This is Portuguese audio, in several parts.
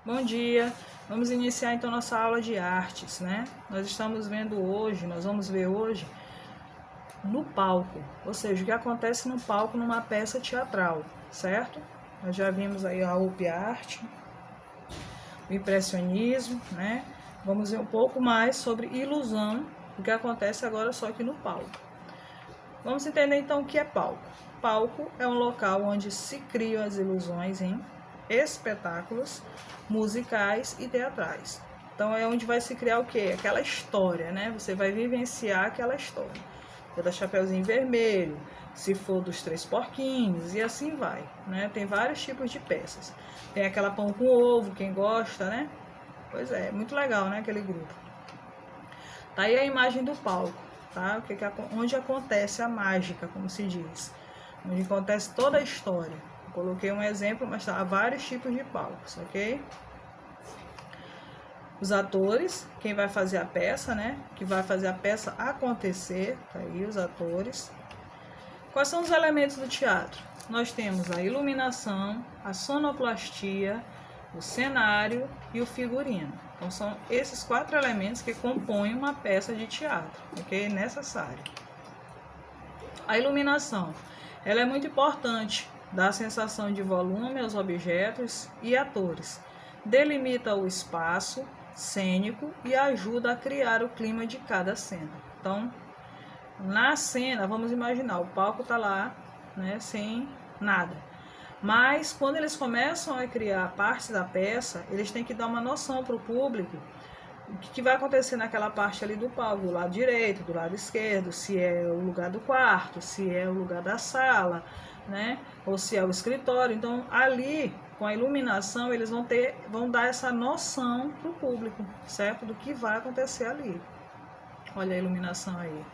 Bom dia, vamos iniciar então nossa aula de artes, né? Nós vamos ver hoje no palco, ou seja, o que acontece no palco numa peça teatral, certo? Nós já vimos aí a Up Art, o impressionismo, né? Vamos ver um pouco mais sobre ilusão, o que acontece agora só aqui no palco. Vamos entender então o que é palco. Palco é um local onde se criam as ilusões em espetáculos musicais e teatrais. Então é onde vai se criar o quê? Aquela história, né? Você vai vivenciar aquela história. Se for da Chapeuzinho Vermelho, se for dos Três Porquinhos e assim vai, né? Tem vários tipos de peças. Tem aquela Pão com Ovo, quem gosta, né? Pois é, muito legal, né? Aquele grupo. Tá aí a imagem do palco, tá? Onde acontece a mágica, como se diz. Onde acontece toda a história. Coloquei um exemplo, mas há vários tipos de palcos, ok? Os atores, quem vai fazer a peça, né? Que vai fazer a peça acontecer, tá aí os atores. Quais são os elementos do teatro? Nós temos a iluminação, a sonoplastia, o cenário e o figurino. Então são esses 4 elementos que compõem uma peça de teatro, ok? Necessário. A iluminação, ela é muito importante. Dá a sensação de volume aos objetos e atores, delimita o espaço cênico e ajuda a criar o clima de cada cena. Então, na cena, vamos imaginar, o palco está lá, né, sem nada. Mas, quando eles começam a criar parte da peça, eles têm que dar uma noção para o público o que vai acontecer naquela parte ali do palco, do lado direito, do lado esquerdo, se é o lugar do quarto, se é o lugar da sala, né? Ou se é o escritório. Então, ali, com a iluminação, eles vão dar essa noção para o público, certo? Do que vai acontecer ali. Olha a iluminação aí.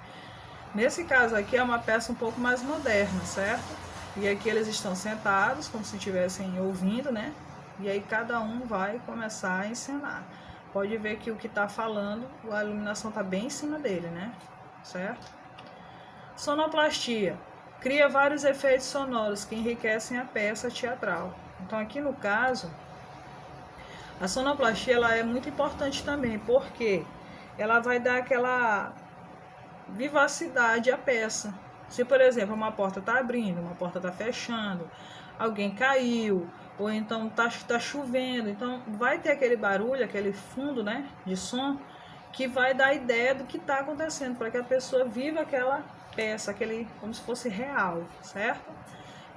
Nesse caso aqui é uma peça um pouco mais moderna, certo? E aqui eles estão sentados, como se estivessem ouvindo, né? E aí cada um vai começar a encenar. Pode ver que o que está falando, a iluminação está bem em cima dele, né? Certo? Sonoplastia. Cria vários efeitos sonoros que enriquecem a peça teatral. Então aqui no caso, a sonoplastia ela é muito importante também, porque ela vai dar aquela vivacidade à peça. Se, por exemplo, uma porta está abrindo, uma porta está fechando, alguém caiu, ou então tá chovendo, então vai ter aquele barulho, aquele fundo, né, de som, que vai dar a ideia do que está acontecendo, para que a pessoa viva aquela peça, como se fosse real, certo?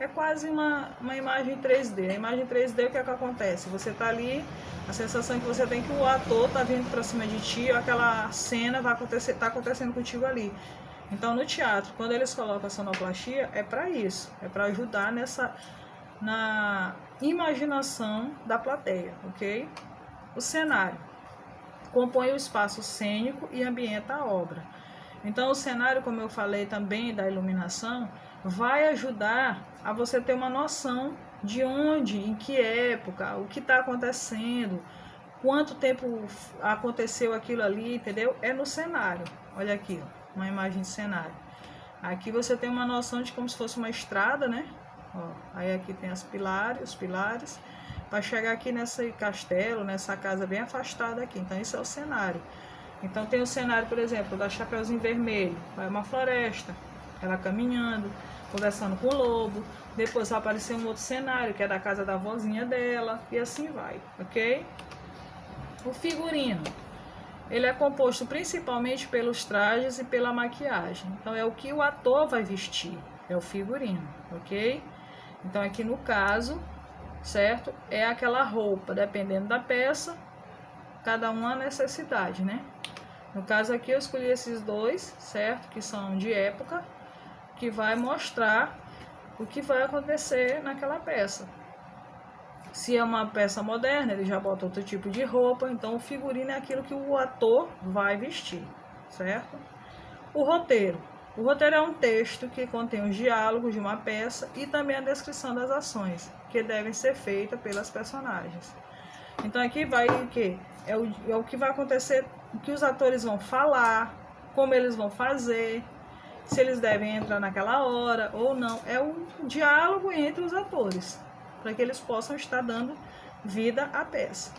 É quase uma imagem 3D. A imagem 3D, o que é que acontece? Você está ali, a sensação que você tem que o ator está vindo para cima de ti, aquela cena está acontecendo contigo ali. Então, no teatro, quando eles colocam a sonoplastia, é para isso, é para ajudar na imaginação da plateia, ok? O cenário compõe o espaço cênico e ambienta a obra. Então, o cenário, como eu falei também da iluminação, vai ajudar a você ter uma noção de onde, em que época, o que está acontecendo, quanto tempo aconteceu aquilo ali, entendeu? É no cenário. Olha aqui, ó, uma imagem de cenário. Aqui você tem uma noção de como se fosse uma estrada, né? Ó, aí aqui tem os pilares, para chegar aqui nesse castelo, nessa casa bem afastada aqui. Então, isso é o cenário. Então, tem o cenário, por exemplo, da Chapeuzinho Vermelho. Vai uma floresta, ela caminhando, conversando com o lobo. Depois vai aparecer um outro cenário, que é da casa da vozinha dela, e assim vai, ok? O figurino, ele é composto principalmente pelos trajes e pela maquiagem. Então, é o que o ator vai vestir, é o figurino, ok? Então, aqui no caso, certo? É aquela roupa, dependendo da peça, cada uma a necessidade, né? No caso aqui, eu escolhi esses dois, certo? Que são de época, que vai mostrar o que vai acontecer naquela peça. Se é uma peça moderna, ele já bota outro tipo de roupa, então o figurino é aquilo que o ator vai vestir, certo? O roteiro. O roteiro é um texto que contém os diálogos de uma peça e também a descrição das ações que devem ser feitas pelas personagens. Então aqui vai o que? É o que vai acontecer, o que os atores vão falar, como eles vão fazer, se eles devem entrar naquela hora ou não. É um diálogo entre os atores, para que eles possam estar dando vida à peça.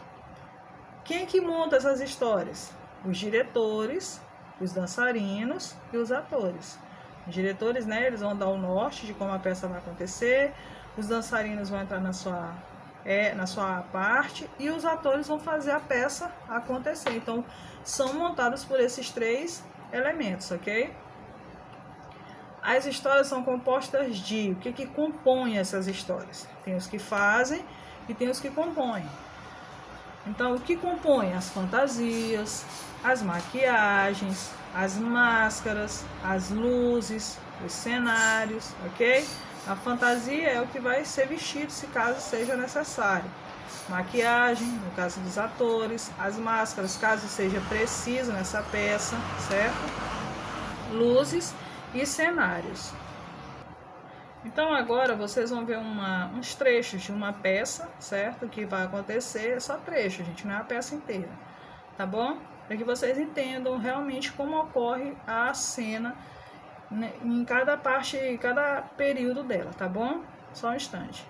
Quem é que monta essas histórias? Os diretores, os dançarinos e os atores. Os diretores, né, eles vão dar o norte de como a peça vai acontecer, os dançarinos vão entrar na sua parte e os atores vão fazer a peça acontecer. Então, são montados por esses 3 elementos, ok? As histórias são compostas de... O que compõe essas histórias? Tem os que fazem e tem os que compõem. Então, o que compõe? As fantasias, as maquiagens, as máscaras, as luzes, os cenários, ok? A fantasia é o que vai ser vestido, se caso seja necessário. Maquiagem, no caso dos atores, as máscaras, caso seja preciso nessa peça, certo? Luzes e cenários. Então agora vocês vão ver uns trechos de uma peça, certo? Que vai acontecer, é só trecho, gente, não é a peça inteira, tá bom? Para que vocês entendam realmente como ocorre a cena, né, em cada parte, em cada período dela, tá bom? Só um instante.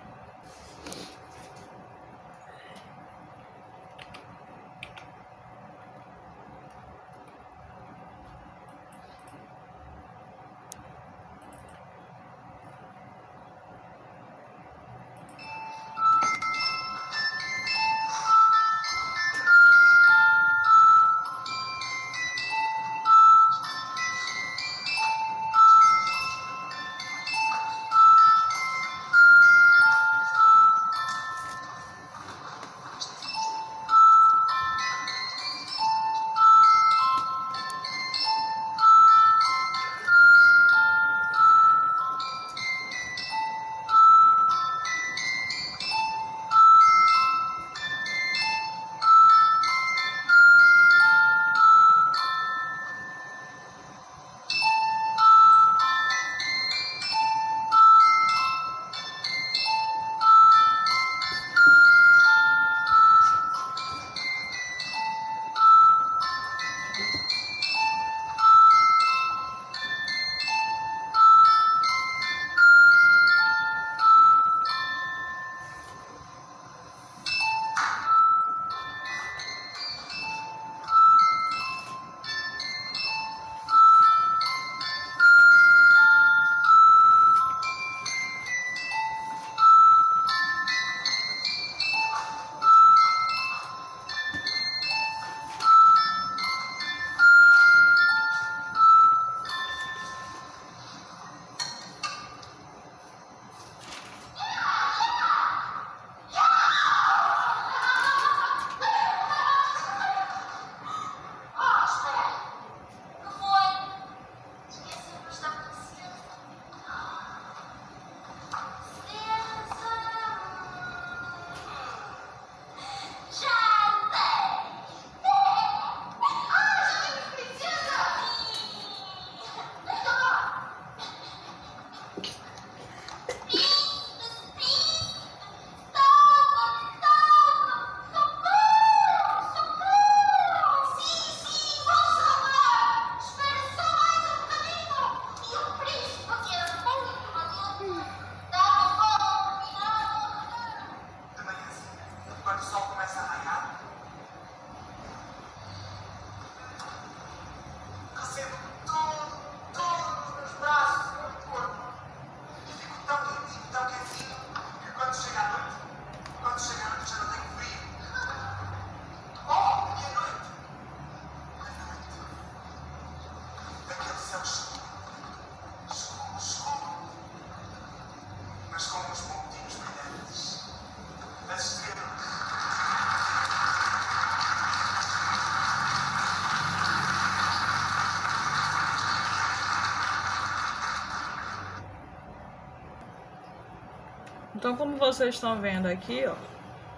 Então, como vocês estão vendo aqui, ó,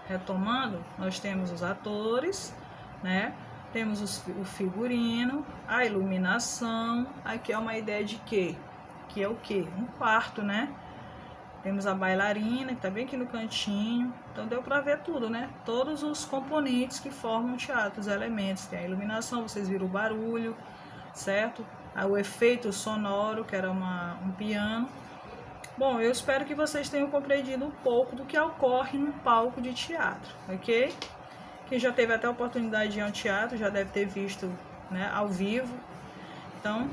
retomando, nós temos os atores, né? Temos o figurino, a iluminação. Aqui é uma ideia de quê? Que é o quê? Um quarto, né? Temos a bailarina, que tá bem aqui no cantinho. Então, deu para ver tudo, né? Todos os componentes que formam o teatro, os elementos. Tem a iluminação, vocês viram o barulho, certo? O efeito sonoro, que era um piano. Bom, eu espero que vocês tenham compreendido um pouco do que ocorre num palco de teatro, ok? Quem já teve até a oportunidade de ir ao teatro já deve ter visto, né, ao vivo. Então,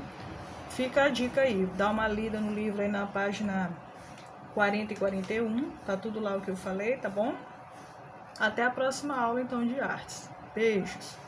fica a dica aí, dá uma lida no livro aí na página 40 e 41, tá tudo lá o que eu falei, tá bom? Até a próxima aula então de artes. Beijos!